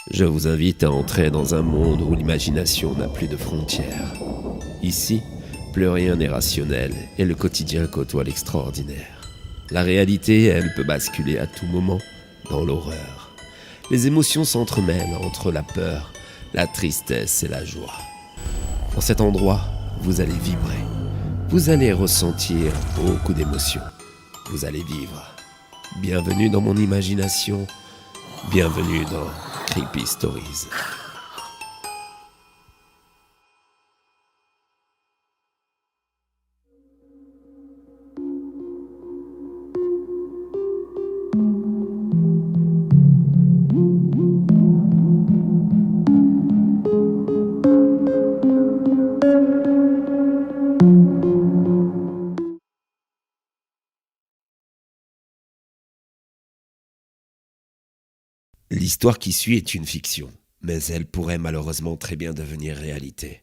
Je vous invite à entrer dans un monde où l'imagination n'a plus de frontières. Ici, plus rien n'est rationnel et le quotidien côtoie l'extraordinaire. La réalité, elle, peut basculer à tout moment dans l'horreur. Les émotions s'entremêlent entre la peur, la tristesse et la joie. Dans cet endroit, vous allez vibrer. Vous allez ressentir beaucoup d'émotions. Vous allez vivre. Bienvenue dans mon imagination. Bienvenue dans Creepy Stories. L'histoire qui suit est une fiction, mais elle pourrait malheureusement très bien devenir réalité.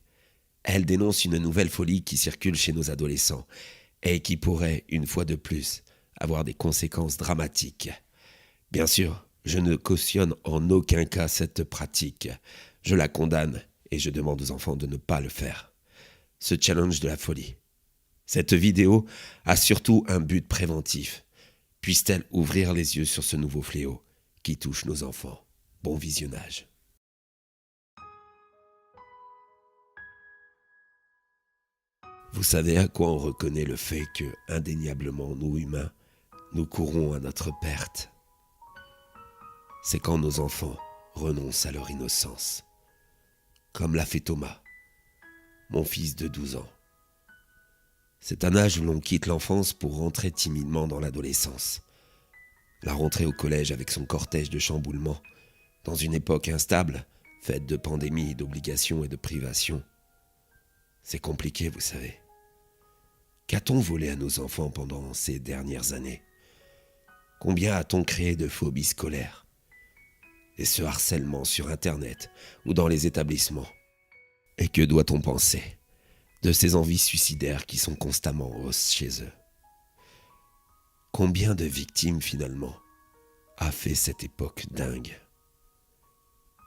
Elle dénonce une nouvelle folie qui circule chez nos adolescents et qui pourrait, une fois de plus, avoir des conséquences dramatiques. Bien sûr, je ne cautionne en aucun cas cette pratique. Je la condamne et je demande aux enfants de ne pas le faire. Ce challenge de la folie. Cette vidéo a surtout un but préventif. Puisse-t-elle ouvrir les yeux sur ce nouveau fléau qui touche nos enfants. Bon visionnage. Vous savez à quoi on reconnaît le fait que, indéniablement, nous humains, nous courons à notre perte? C'est quand nos enfants renoncent à leur innocence. Comme l'a fait Thomas, mon fils de 12 ans. C'est un âge où l'on quitte l'enfance pour rentrer timidement dans l'adolescence. La rentrée au collège avec son cortège de chamboulements, dans une époque instable, faite de pandémies, d'obligations et de privations. C'est compliqué, vous savez. Qu'a-t-on volé à nos enfants pendant ces dernières années? Combien a-t-on créé de phobies scolaires? Et ce harcèlement sur Internet ou dans les établissements? Et que doit-on penser de ces envies suicidaires qui sont constamment en hausse chez eux? Combien de victimes finalement a fait cette époque dingue?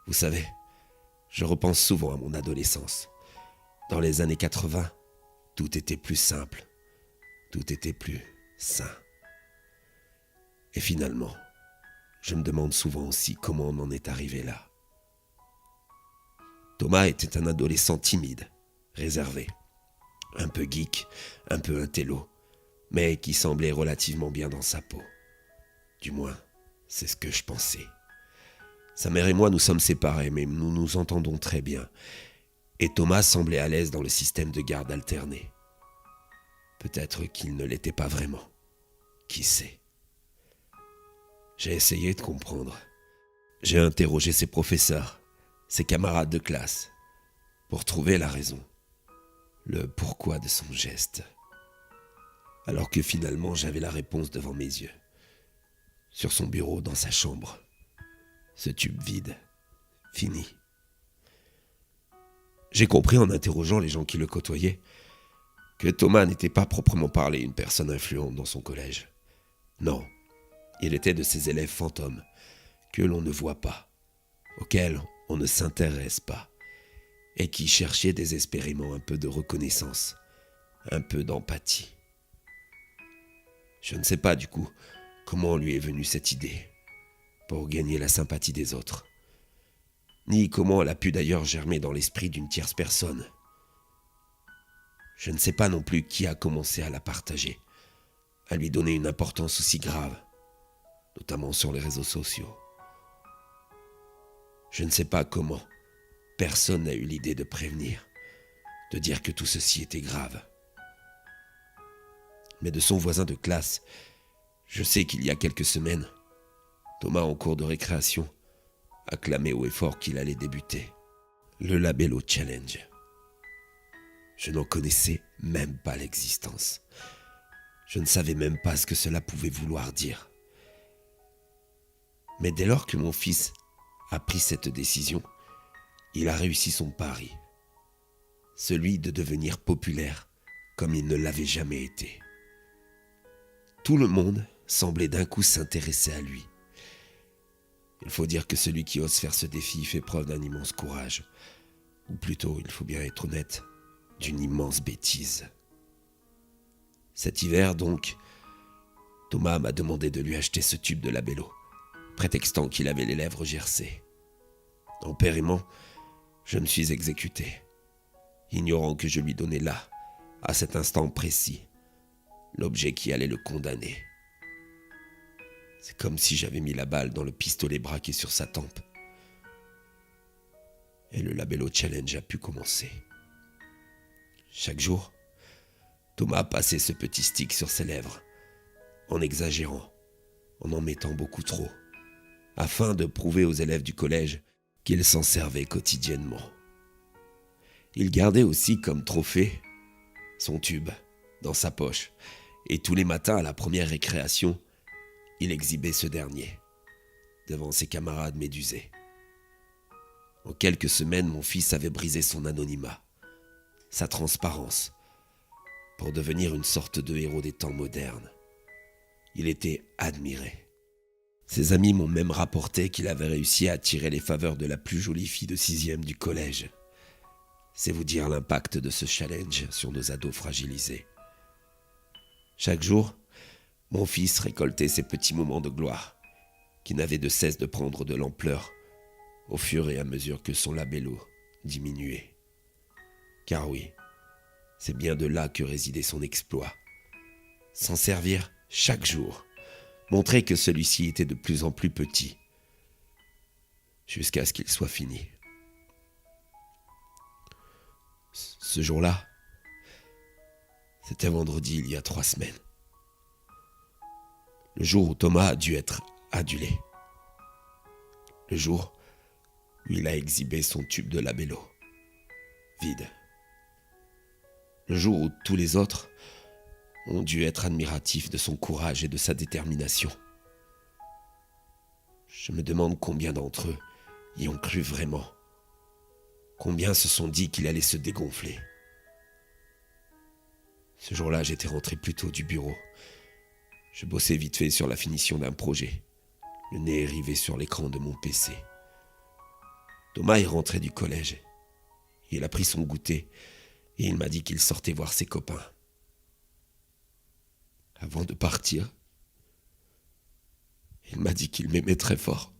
Vous savez, je repense souvent à mon adolescence. Dans les années 80, tout était plus simple, tout était plus sain. Et finalement, je me demande souvent aussi comment on en est arrivé là. Thomas était un adolescent timide, réservé, un peu geek, un peu intello, mais qui semblait relativement bien dans sa peau. Du moins, c'est ce que je pensais. Sa mère et moi nous sommes séparés, mais nous nous entendons très bien. Et Thomas semblait à l'aise dans le système de garde alterné. Peut-être qu'il ne l'était pas vraiment. Qui sait? J'ai essayé de comprendre. J'ai interrogé ses professeurs, ses camarades de classe, pour trouver la raison, le pourquoi de son geste. Alors que finalement j'avais la réponse devant mes yeux. Sur son bureau, dans sa chambre. Ce tube vide. Fini. J'ai compris en interrogeant les gens qui le côtoyaient que Thomas n'était pas proprement parlé une personne influente dans son collège. Non, il était de ces élèves fantômes que l'on ne voit pas, auxquels on ne s'intéresse pas, et qui cherchaient désespérément un peu de reconnaissance, un peu d'empathie. Je ne sais pas du coup comment lui est venue cette idée pour gagner la sympathie des autres, ni comment elle a pu d'ailleurs germer dans l'esprit d'une tierce personne. Je ne sais pas non plus qui a commencé à la partager, à lui donner une importance aussi grave, notamment sur les réseaux sociaux. Je ne sais pas comment personne n'a eu l'idée de prévenir, de dire que tout ceci était grave. Mais de son voisin de classe, je sais qu'il y a quelques semaines, Thomas, en cours de récréation, a clamé haut et fort qu'il allait débuter le Labello Challenge. Je n'en connaissais même pas l'existence. Je ne savais même pas ce que cela pouvait vouloir dire. Mais dès lors que mon fils a pris cette décision, il a réussi son pari. Celui de devenir populaire comme il ne l'avait jamais été. Tout le monde semblait d'un coup s'intéresser à lui. Il faut dire que celui qui ose faire ce défi fait preuve d'un immense courage. Ou plutôt, il faut bien être honnête, d'une immense bêtise. Cet hiver, donc, Thomas m'a demandé de lui acheter ce tube de labello, prétextant qu'il avait les lèvres gercées. En paiement, je me suis exécuté, ignorant que je lui donnais là, à cet instant précis, l'objet qui allait le condamner. C'est comme si j'avais mis la balle dans le pistolet braqué sur sa tempe. Et le labello challenge a pu commencer. Chaque jour, Thomas passait ce petit stick sur ses lèvres, en exagérant, en mettant beaucoup trop, afin de prouver aux élèves du collège qu'il s'en servait quotidiennement. Il gardait aussi comme trophée son tube dans sa poche, et tous les matins à la première récréation, il exhibait ce dernier, devant ses camarades médusés. En quelques semaines, mon fils avait brisé son anonymat, sa transparence, pour devenir une sorte de héros des temps modernes. Il était admiré. Ses amis m'ont même rapporté qu'il avait réussi à attirer les faveurs de la plus jolie fille de 6e du collège. C'est vous dire l'impact de ce challenge sur nos ados fragilisés. Chaque jour, mon fils récoltait ces petits moments de gloire, qui n'avaient de cesse de prendre de l'ampleur au fur et à mesure que son labello diminuait. Car oui, c'est bien de là que résidait son exploit. S'en servir chaque jour, montrer que celui-ci était de plus en plus petit, jusqu'à ce qu'il soit fini. Ce jour-là, c'était vendredi il y a 3 semaines. Le jour où Thomas a dû être adulé. Le jour où il a exhibé son tube de labello, vide. Le jour où tous les autres ont dû être admiratifs de son courage et de sa détermination. Je me demande combien d'entre eux y ont cru vraiment. Combien se sont dit qu'il allait se dégonfler. Ce jour-là, j'étais rentré plus tôt du bureau. Je bossais vite fait sur la finition d'un projet, le nez rivé sur l'écran de mon PC. Thomas est rentré du collège. Il a pris son goûter et il m'a dit qu'il sortait voir ses copains. Avant de partir, il m'a dit qu'il m'aimait très fort,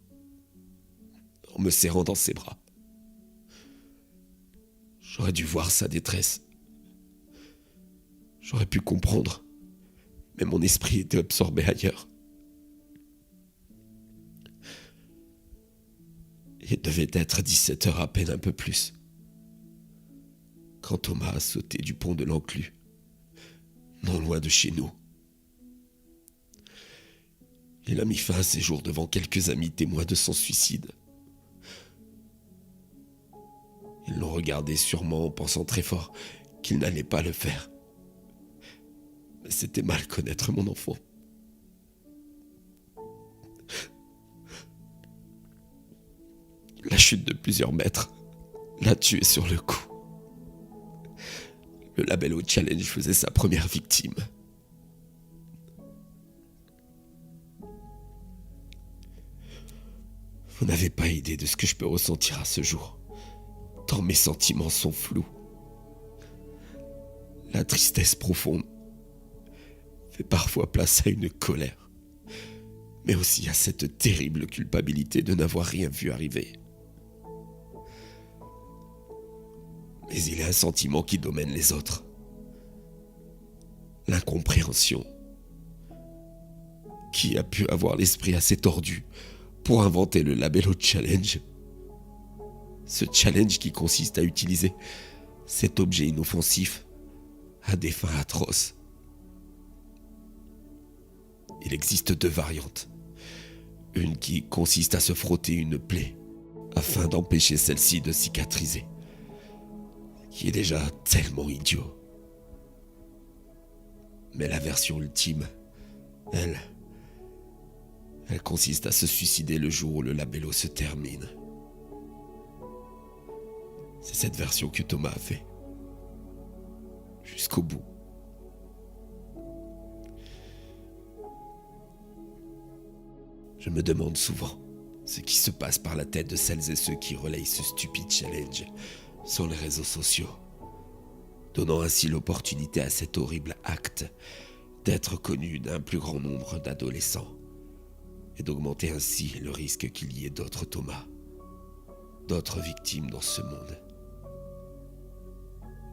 en me serrant dans ses bras. J'aurais dû voir sa détresse. J'aurais pu comprendre, mais mon esprit était absorbé ailleurs. Il devait être 17h à peine, un peu plus, quand Thomas a sauté du pont de l'Enclus, non loin de chez nous. Il a mis fin à ses jours devant quelques amis témoins de son suicide. Ils l'ont regardé sûrement en pensant très fort qu'il n'allait pas le faire. Mais c'était mal connaître mon enfant. La chute de plusieurs mètres l'a tué sur le coup. Le labello challenge faisait sa première victime. Vous n'avez pas idée de ce que je peux ressentir à ce jour, tant mes sentiments sont flous. La tristesse profonde fait parfois place à une colère, mais aussi à cette terrible culpabilité de n'avoir rien vu arriver. Mais il y a un sentiment qui domine les autres. L'incompréhension. Qui a pu avoir l'esprit assez tordu pour inventer le labello challenge? Ce challenge qui consiste à utiliser cet objet inoffensif à des fins atroces. Il existe 2 variantes. Une qui consiste à se frotter une plaie afin d'empêcher celle-ci de cicatriser, qui est déjà tellement idiot. Mais la version ultime, elle consiste à se suicider le jour où le labello se termine. C'est cette version que Thomas a fait. Jusqu'au bout. Je me demande souvent ce qui se passe par la tête de celles et ceux qui relayent ce stupide challenge sur les réseaux sociaux, donnant ainsi l'opportunité à cet horrible acte d'être connu d'un plus grand nombre d'adolescents et d'augmenter ainsi le risque qu'il y ait d'autres Thomas, d'autres victimes dans ce monde.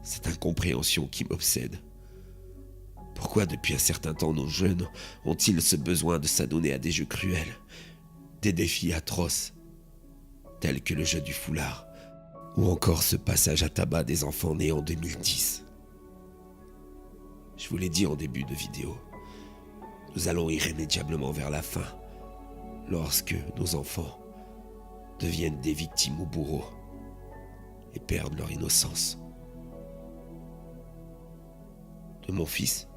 Cette incompréhension qui m'obsède. Pourquoi depuis un certain temps nos jeunes ont-ils ce besoin de s'adonner à des jeux cruels, des défis atroces, tels que le jeu du foulard, ou encore ce passage à tabac des enfants nés en 2010. Je vous l'ai dit en début de vidéo, nous allons irrémédiablement vers la fin, lorsque nos enfants deviennent des victimes ou bourreaux et perdent leur innocence. De mon fils,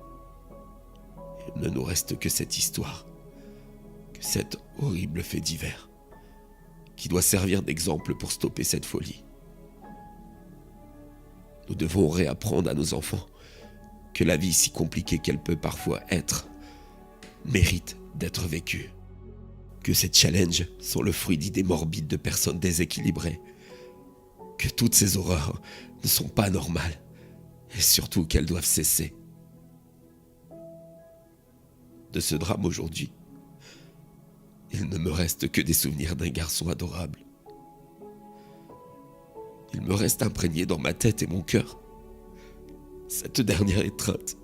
il ne nous reste que cette histoire, que cet horrible fait divers, qui doit servir d'exemple pour stopper cette folie. Nous devons réapprendre à nos enfants que la vie, si compliquée qu'elle peut parfois être, mérite d'être vécue. Que ces challenges sont le fruit d'idées morbides de personnes déséquilibrées. Que toutes ces horreurs ne sont pas normales et surtout qu'elles doivent cesser. De ce drame aujourd'hui, il ne me reste que des souvenirs d'un garçon adorable. Il me reste imprégné dans ma tête et mon cœur cette dernière étreinte,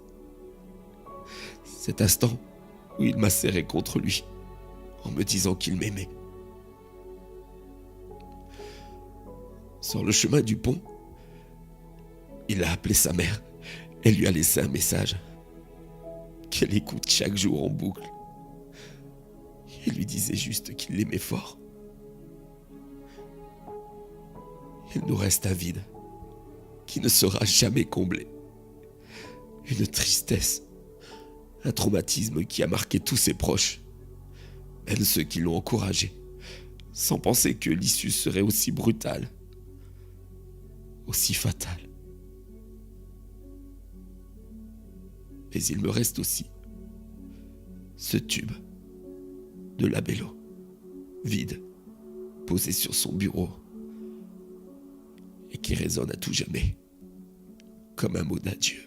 cet instant où il m'a serré contre lui en me disant qu'il m'aimait. Sur le chemin du pont, il a appelé sa mère et lui a laissé un message qu'elle écoute chaque jour en boucle. Il lui disait juste qu'il l'aimait fort. Il nous reste un vide qui ne sera jamais comblé. Une tristesse, un traumatisme qui a marqué tous ses proches, même ceux qui l'ont encouragé, sans penser que l'issue serait aussi brutale, aussi fatale. Mais il me reste aussi ce tube de Labello, vide, posé sur son bureau, et qui résonne à tout jamais, comme un mot d'adieu.